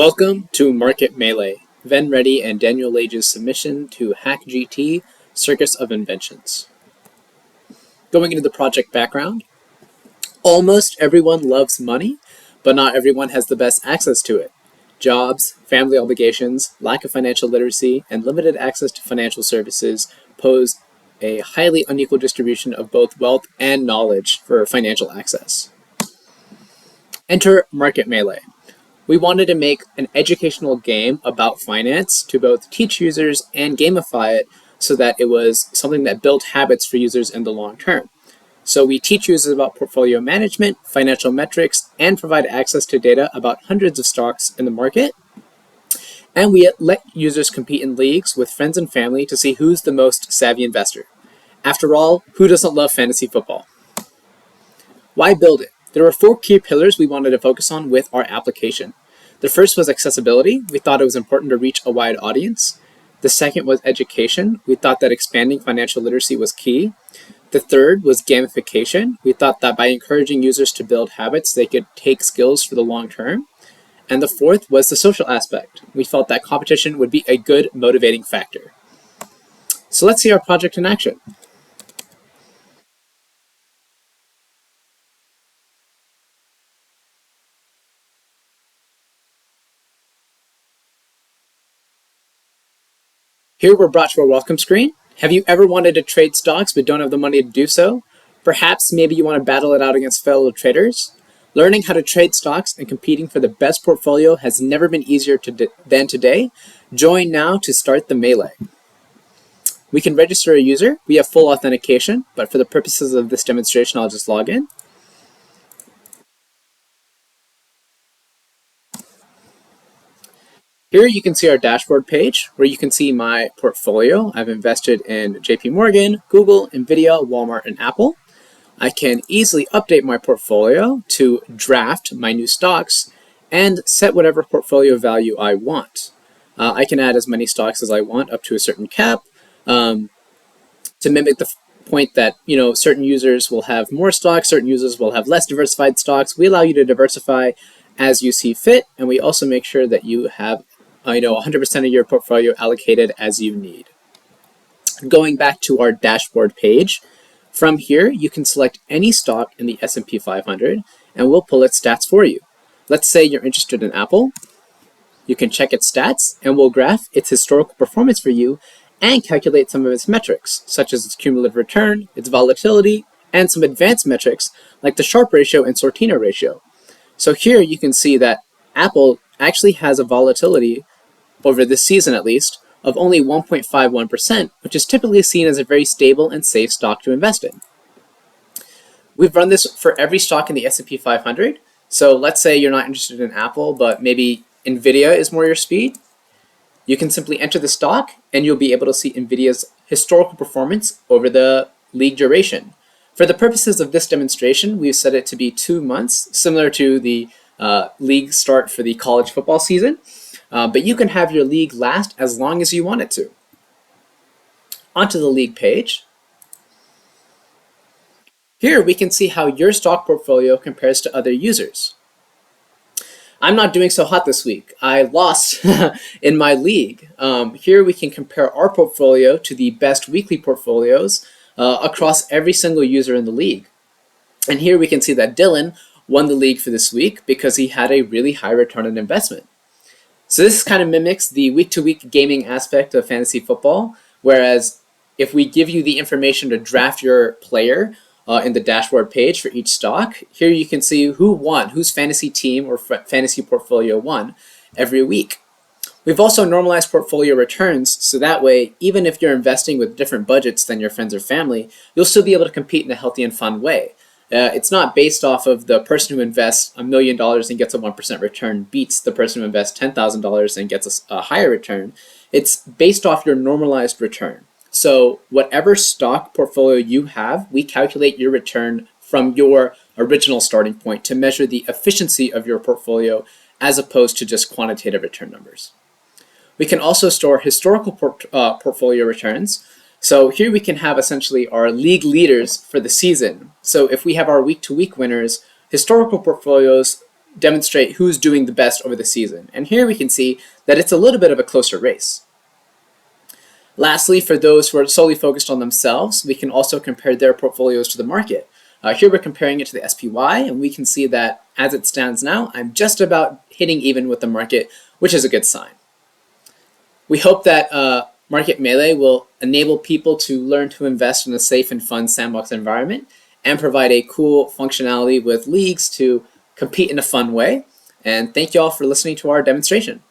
Welcome to Market Melee, Venn Reddy and Daniel Laij's submission to HackGT, Circus of Inventions. Going into the project background, almost everyone loves money, but not everyone has the best access to it. Jobs, family obligations, lack of financial literacy, and limited access to financial services pose a highly unequal distribution of both wealth and knowledge for financial access. Enter Market Melee. We wanted to make an educational game about finance to both teach users and gamify it so that it was something that built habits for users in the long term. So we teach users about portfolio management, financial metrics, and provide access to data about hundreds of stocks in the market. And we let users compete in leagues with friends and family to see who's the most savvy investor. After all, who doesn't love fantasy football? Why build it? There were 4 key pillars we wanted to focus on with our application. The first was accessibility. We thought it was important to reach a wide audience. The second was education. We thought that expanding financial literacy was key. The third was gamification. We thought that by encouraging users to build habits, they could take skills for the long term. And the fourth was the social aspect. We felt that competition would be a good motivating factor. So let's see our project in action. Here we're brought to our welcome screen. Have you ever wanted to trade stocks but don't have the money to do so? Perhaps maybe you want to battle it out against fellow traders? Learning how to trade stocks and competing for the best portfolio has never been easier than today. Join now to start the melee. We can register a user. We have full authentication, but for the purposes of this demonstration, I'll just log in. Here you can see our dashboard page where you can see my portfolio. I've invested in JP Morgan, Google, Nvidia, Walmart, and Apple. I can easily update my portfolio to draft my new stocks and set whatever portfolio value I want. I can add as many stocks as I want up to a certain cap to mimic the point that certain users will have more stocks, certain users will have less diversified stocks. We allow you to diversify as you see fit, and we also make sure that you have 100% of your portfolio allocated as you need. Going back to our dashboard page, from here you can select any stock in the S&P 500 and we'll pull its stats for you. Let's say you're interested in Apple. You can check its stats and we'll graph its historical performance for you and calculate some of its metrics, such as its cumulative return, its volatility, and some advanced metrics like the Sharpe ratio and Sortino ratio. So here you can see that Apple actually has a volatility over this season at least, of only 1.51%, which is typically seen as a very stable and safe stock to invest in. We've run this for every stock in the S&P 500. So let's say you're not interested in Apple, but maybe Nvidia is more your speed. You can simply enter the stock and you'll be able to see Nvidia's historical performance over the league duration. For the purposes of this demonstration, we've set it to be 2 months, similar to the league start for the college football season. But you can have your league last as long as you want it to. Onto the league page. Here we can see how your stock portfolio compares to other users. I'm not doing so hot this week. I lost in my league. Here we can compare our portfolio to the best weekly portfolios across every single user in the league. And here we can see that Dylan won the league for this week because he had a really high return on investment. So this kind of mimics the week-to-week gaming aspect of fantasy football, whereas if we give you the information to draft your player in the dashboard page for each stock, here you can see who won, whose fantasy team or fantasy portfolio won every week. We've also normalized portfolio returns, so that way, even if you're investing with different budgets than your friends or family, you'll still be able to compete in a healthy and fun way. It's not based off of the person who invests $1 million and gets a 1% return beats the person who invests $10,000 and gets a higher return. It's based off your normalized return. So whatever stock portfolio you have, we calculate your return from your original starting point to measure the efficiency of your portfolio as opposed to just quantitative return numbers. We can also store historical portfolio returns. So here we can have essentially our league leaders for the season. So if we have our week-to-week winners, historical portfolios demonstrate who's doing the best over the season. And here we can see that it's a little bit of a closer race. Lastly, for those who are solely focused on themselves, we can also compare their portfolios to the market. Here we're comparing it to the SPY, and we can see that as it stands now, I'm just about hitting even with the market, which is a good sign. We hope that Market Melee will enable people to learn to invest in a safe and fun sandbox environment and provide a cool functionality with leagues to compete in a fun way. And thank you all for listening to our demonstration.